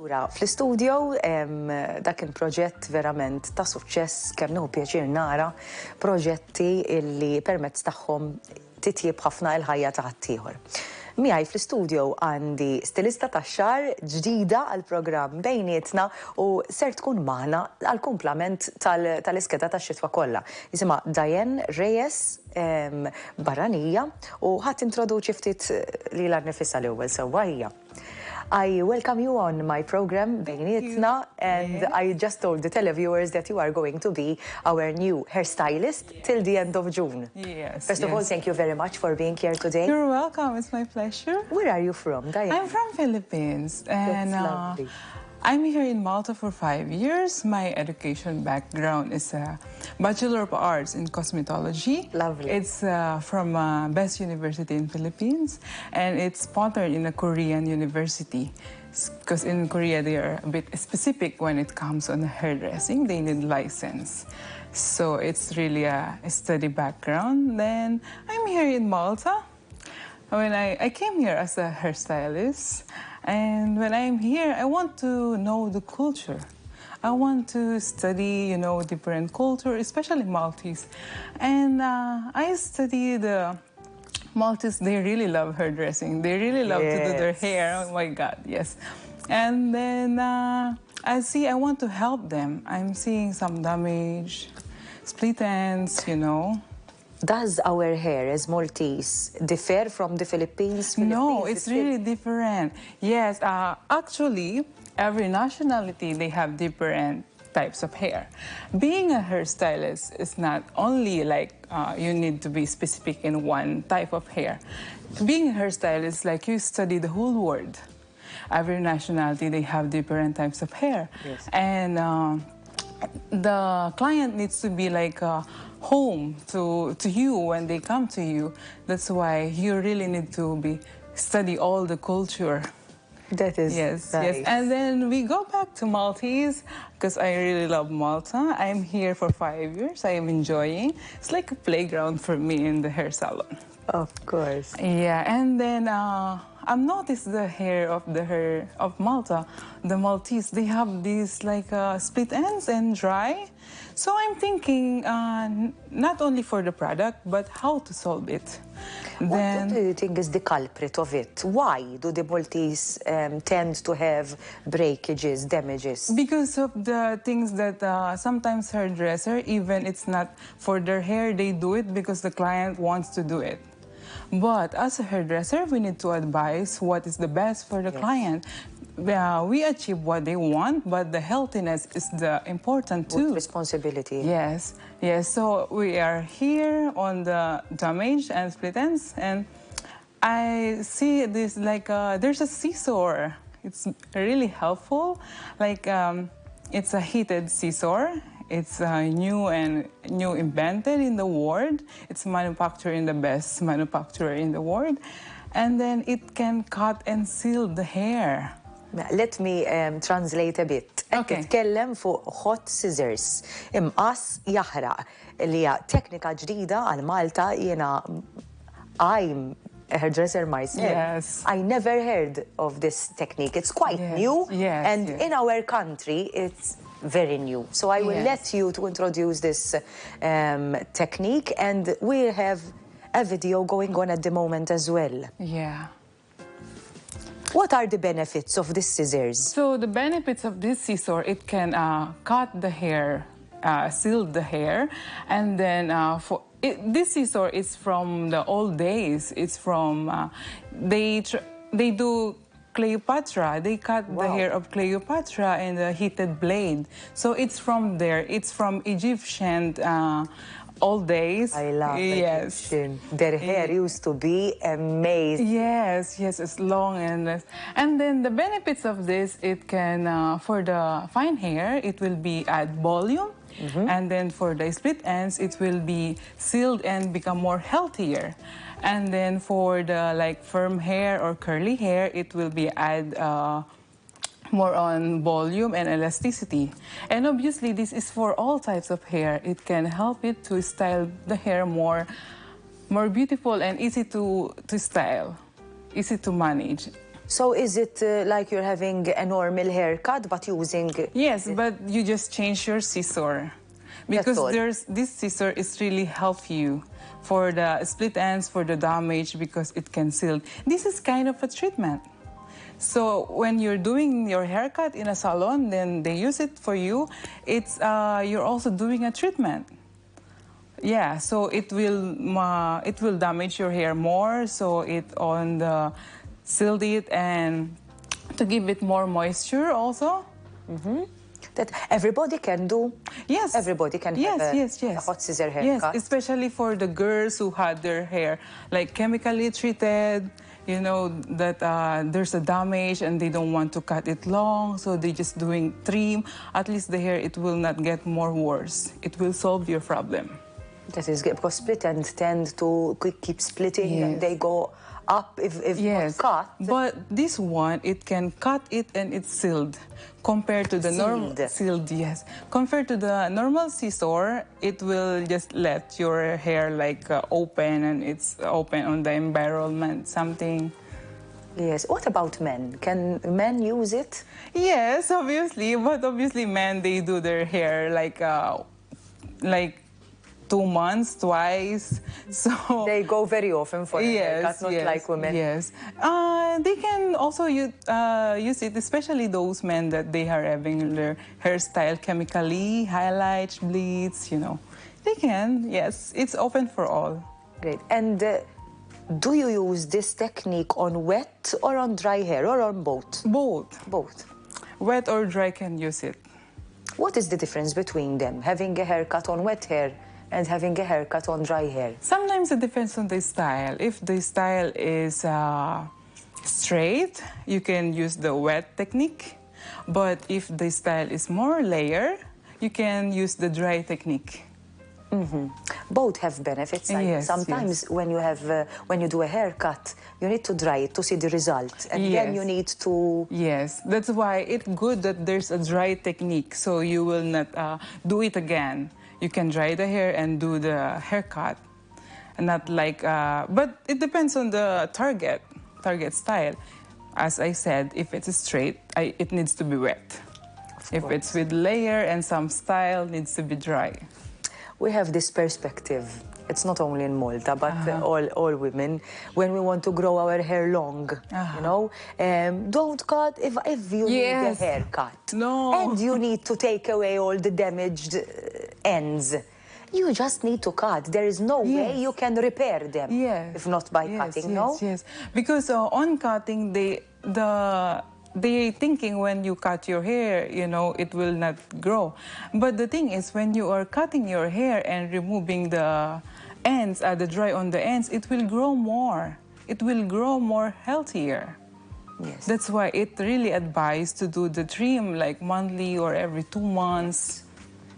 Allura, fl-istudio dak kien proġett verament ta' suċċess kemm nieħu pjaċir nara proġetti illi permezz tagħhom titjieb ħafna l-ħajja ta' ħaddieħor. Miegħi fl-istudio għandi stilista tax-xahar ġdida għall-programm bejnietna u ser tkun magħna għall-kumplament tal-iskeda tax-xitwa kollha. Isimha Diane Reyes barranija u ħadd introduċi ftit lilha nnifisha l-ewwel sewwa hija. I welcome you on my program, Bejnietna, and I just told the televiewers that you are going to be our new hairstylist till the end of June. Yes. First of all, thank you very much for being here today. You're welcome. It's my pleasure. Where are you from, Diane? I'm from Philippines, and That's lovely. I'm here in Malta for 5 years. My education background is a Bachelor of Arts in Cosmetology. Lovely. It's from Best University in Philippines, and it's sponsored in a Korean university. Because in Korea, they are a bit specific when it comes on hairdressing. They need license. So it's really a study background. Then I'm here in Malta. When I came here as a hairstylist, and when I'm here, I want to know the culture. I want to study, different culture, especially Maltese. And I study the Maltese. They really love hairdressing. They really love to do their hair. Oh my God, yes. And then I want to help them. I'm seeing some damage, split ends, Does our hair as Maltese differ from the Philippines? No, it's really different. Yes, actually, every nationality, they have different types of hair. Being a hairstylist is not only like you need to be specific in one type of hair. Being a hairstylist, like you study the whole world. Every nationality, they have different types of hair. Yes. And the client needs to be like home to you when they come to you. That's why you really need to study all the culture. That is yes, nice. yes. And then we go back to Maltese because I really love Malta. I'm here for 5 years. I am enjoying. It's like a playground for me in the hair salon. Of course. Yeah, and then I've noticed the hair of Malta, the Maltese. They have these like split ends and dry. So I'm thinking not only for the product, but how to solve it. What do you think is the culprit of it? Why do the Maltese tend to have breakages, damages? Because of the things that sometimes hairdresser, even it's not for their hair, they do it because the client wants to do it. But as a hairdresser, we need to advise what is the best for the client. We achieve what they want, but the healthiness is the important too. With responsibility. Yes, yes. So we are here on the damage and split ends, and I see this like there's a scissor. It's really helpful. Like it's a heated scissor. It's new invented in the world. It's manufactured in the best manufacturer in the world. And then it can cut and seal the hair. Let me translate a bit. Okay. Titkellem fuq hot scissors. Imqas jaħraq li hija teknika ġdida għal Malta I'm a hairdresser myself. Yes. I never heard of this technique. It's quite new. Yes, and yes. in our country, it's very new. So I will let you to introduce this technique, and we have a video going on at the moment as well. Yeah. What are the benefits of this scissors? So the benefits of this scissor, it can cut the hair, seal the hair, and then this scissor is from the old days. It's from they do Cleopatra. They cut the hair of Cleopatra in the heated blade. So it's from there. It's from Egyptian old days. I love Egyptian. Their hair used to be amazing. Yes, yes, it's long and then the benefits of this, it can for the fine hair, it will be add volume. And then for the split ends, it will be sealed and become more healthier. And then for the like firm hair or curly hair, it will be add more on volume and elasticity. And obviously, this is for all types of hair. It can help it to style the hair more beautiful and easy to style, easy to manage. So is it like you're having a normal haircut but using... Yes, but you just change your scissor. Because this scissor is really help you for the split ends, for the damage, because it can seal. This is kind of a treatment. So when you're doing your haircut in a salon, then they use it for you. It's you're also doing a treatment. Yeah, so it will damage your hair more. So it sealed it and to give it more moisture also. That everybody can do. Yes. Everybody can have a hot scissor haircut. Yes, especially for the girls who had their hair like chemically treated. You know that there's a damage and they don't want to cut it long, so they just doing trim. At least the hair, it will not get more worse. It will solve your problem. That is good, because split ends tend to keep splitting and they go up if not cut. But this one, it can cut it and it's sealed. Compared to the normal sealed, yes. Compared to the normal scissor, it will just let your hair like open, and it's open on the environment, something. Yes. What about men? Can men use it? Yes, obviously. But obviously, men, they do their hair like 2 months, twice. So they go very often for a haircut, not like women. Yes. They can also use it, especially those men that they are having their hairstyle chemically, highlights, bleeds, you know. They can, yes. It's open for all. Great. And do you use this technique on wet or on dry hair, or on both? Both. Both. Wet or dry can use it. What is the difference between them, having a haircut on wet hair and having a haircut on dry hair? Sometimes it depends on the style. If the style is straight, you can use the wet technique. But if the style is more layer, you can use the dry technique. Both have benefits. Sometimes when you do a haircut, you need to dry it to see the result, and then you need to... Yes, that's why it's good that there's a dry technique, so you will not do it again. You can dry the hair and do the haircut. Not like, but it depends on the target style. As I said, if it's straight, it needs to be wet. If it's with layer and some style, it needs to be dry. We have this perspective. It's not only in Malta, but all women, when we want to grow our hair long, you know, don't cut if you need a haircut. No. And you need to take away all the damaged ends. You just need to cut. There is no way you can repair them if not by cutting, no? Yes, because on cutting, they're thinking when you cut your hair, you know, it will not grow. But the thing is, when you are cutting your hair and removing the ends, the dry on the ends, it will grow more. It will grow more healthier. Yes. That's why it really advised to do the trim like monthly or every 2 months.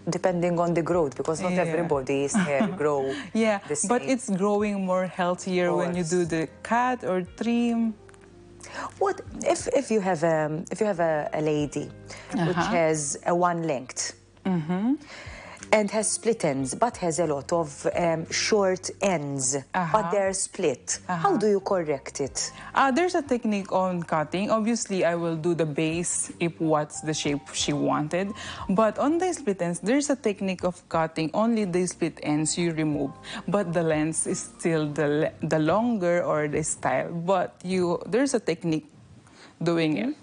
Depending on the growth, because not everybody's hair grow the same. But it's growing more healthier when you do the cut or trim. What if you have a lady which has a one length and has split ends, but has a lot of short ends, but they're split? How do you correct it? There's a technique on cutting. Obviously, I will do the base if what's the shape she wanted. But on the split ends, there's a technique of cutting. Only the split ends you remove, but the length is still the longer or the style. But there's a technique doing it.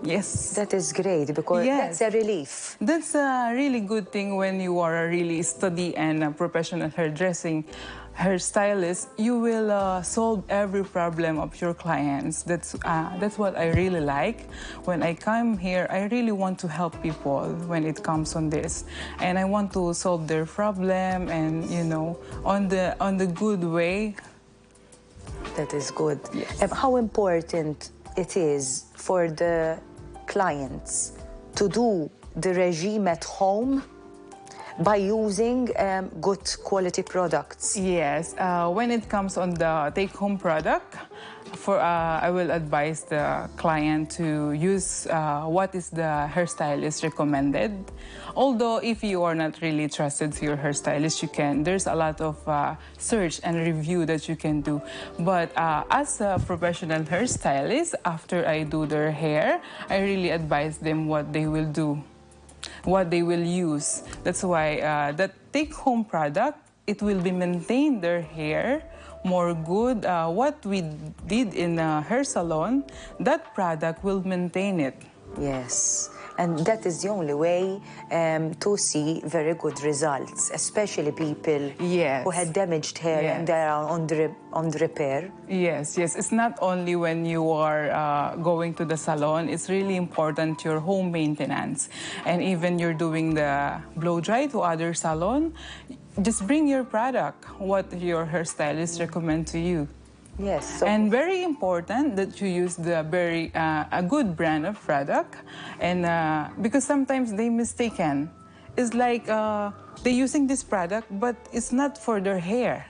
Yes. That is great, because that's a relief. That's a really good thing when you are a really study and a professional hairdressing hairstylist. You will solve every problem of your clients. That's what I really like. When I come here, I really want to help people when it comes on this, and I want to solve their problem, and you know, on the good way. That is good. Yes. How important it is for the clients to do the regime at home by using good quality products? Yes, when it comes on the take-home product, I will advise the client to use what is the hairstylist recommended. Although if you are not really trusted to your hairstylist, there's a lot of search and review that you can do. But as a professional hairstylist, after I do their hair, I really advise them what they will do, what they will use. That's why that take-home product, it will be maintain their hair more good. What we did in a hair salon, that product will maintain it. Yes, and that is the only way to see very good results, especially people who had damaged hair and they are on the repair. Yes, yes. It's not only when you are going to the salon, it's really important your home maintenance. And even you're doing the blow dry to other salon, just bring your product, what your hairstylist recommend to you. Yes. And very important that you use the a good brand of product, and because sometimes they mistaken. It's like they're using this product, but it's not for their hair.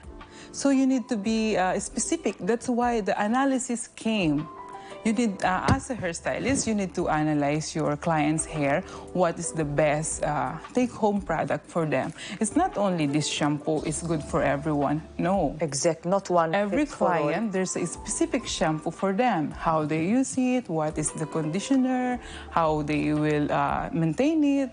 So you need to be specific. That's why the analysis came. You need, as a hairstylist, you need to analyze your client's hair, what is the best take-home product for them. It's not only this shampoo is good for everyone, no. Exactly, not one. Every client, there's a specific shampoo for them, how they use it, what is the conditioner, how they will maintain it.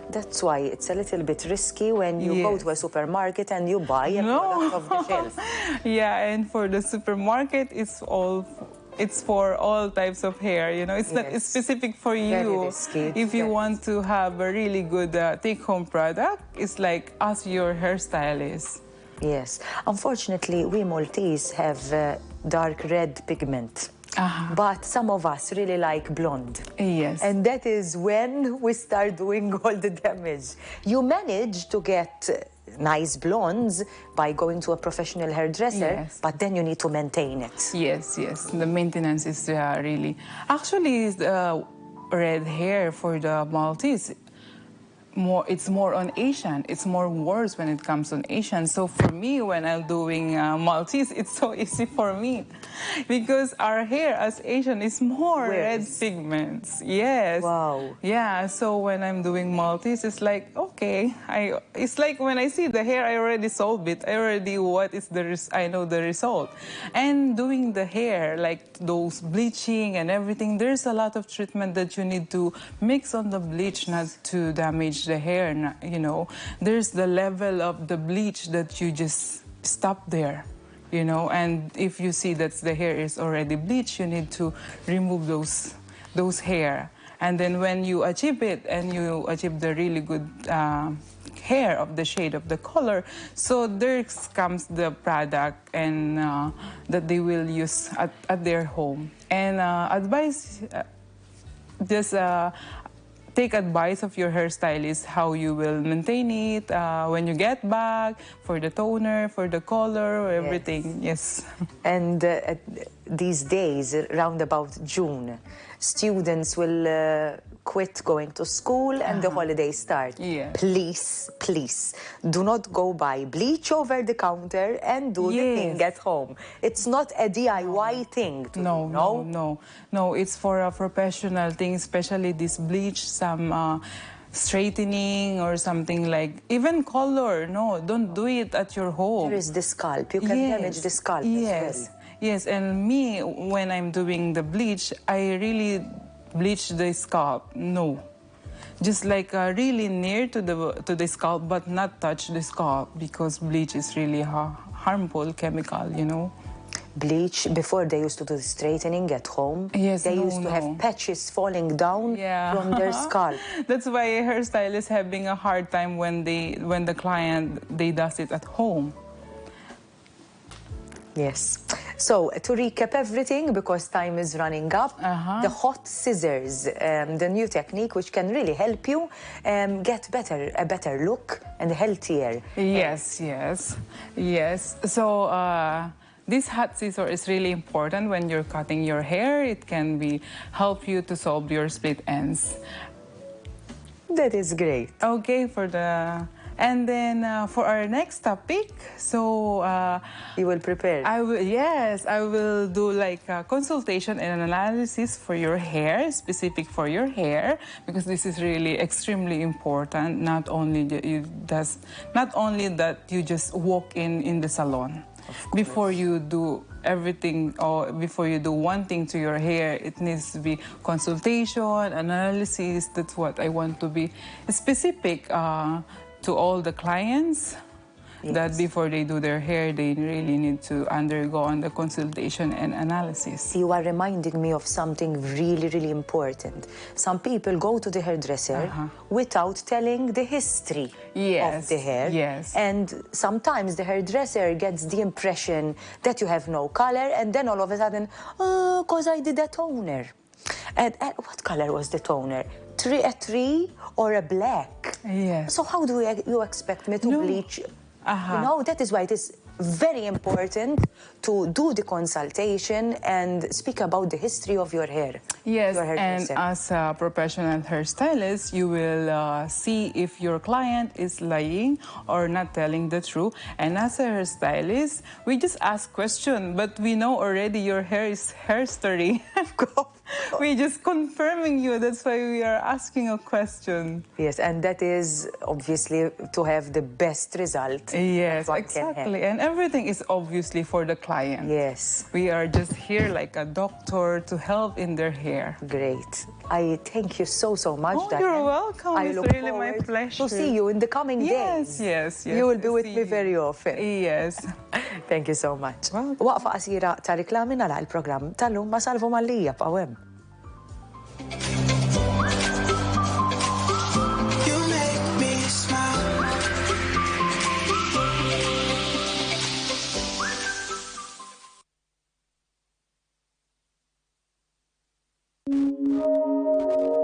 That's why it's a little bit risky when you go to a supermarket and you buy a product off the shelf. Yeah, and for the supermarket, it's for all types of hair, you know. It's not specific for you. If you want to have a really good take-home product, it's like ask your hairstylist. Yes. Unfortunately, we Maltese have dark red pigment. But some of us really like blonde. Yes. And that is when we start doing all the damage. You manage to get nice blondes by going to a professional hairdresser, but then you need to maintain it. Yes, yes. The maintenance is really... Actually, the red hair for the Maltese, it's more on Asian. It's more worse when it comes on Asian. So for me, when I'm doing Maltese, it's so easy for me because our hair as Asian is more red pigments. Yes. Wow. Yeah. So when I'm doing Maltese, it's like okay. It's like when I see the hair, I already solved it. I already I know the result. And doing the hair, like those bleaching and everything, there's a lot of treatment that you need to mix on the bleach, not to damage the hair, you know. There's the level of the bleach that you just stop there, you know. And if you see that the hair is already bleached, you need to remove those hair. And then when you achieve it and you achieve the really good hair of the shade of the color, so there comes the product and that they will use at their home. And advice, just take advice of your hairstylist how you will maintain it when you get back, for the toner, for the color, everything. Yes. And these days, around about June, students will quit going to school and the holidays start. Please, please, do not go buy bleach over the counter and do the thing at home. It's not a DIY thing to do, No, it's for a professional thing, especially this bleach, some straightening or something like, even color. No, don't do it at your home. There is the scalp. You can damage the scalp as well. Yes, and me, when I'm doing the bleach, I really bleach the scalp. No, just like really near to the scalp, but not touch the scalp, because bleach is really harmful chemical, you know. Bleach, before they used to do the straightening at home, they used to have patches falling down from their scalp. That's why a hairstylist is having a hard time when the client does it at home. Yes. So, to recap everything, because time is running up, the hot scissors, the new technique which can really help you get a better look and healthier. Yes. So, this hot scissor is really important when you're cutting your hair. It can help you to solve your split ends. That is great. Okay, and then for our next topic, so You will prepare? I will, yes, I will do like a consultation and an analysis for your hair, specific for your hair, because this is really extremely important. Not only that you just walk in the salon. Before you do everything or before you do one thing to your hair, it needs to be consultation, analysis. That's what I want to be specific to all the clients. Yes. That before they do their hair, they really need to undergo on the consultation and analysis. You are reminding me of something really, really important. Some people go to the hairdresser without telling the history of the hair. Yes. And sometimes the hairdresser gets the impression that you have no color, and then all of a sudden, oh, because I did a toner. And what color was the toner? A tree or a black? Yes. So how do you expect me to bleach? You know, that is why it is very important to do the consultation and speak about the history of your hair. Yes, and as a professional hairstylist, you will see if your client is lying or not telling the truth. And as a hairstylist, we just ask questions, but we know already your hair story. We're just confirming you. That's why we are asking a question. Yes, and that is obviously to have the best result. Yes, exactly. And everything is obviously for the client. Yes. We are just here like a doctor to help in their hair. Great. I thank you so, so much, Diane. You're welcome. It's really my pleasure to see you in the coming days. Yes. You will be with me very often. Yes. Thank you so much. Waqfa qasira ta' riklami nagħlaq il-programm tal-lum ma' Salvo Mallija b'qawem. Thank you.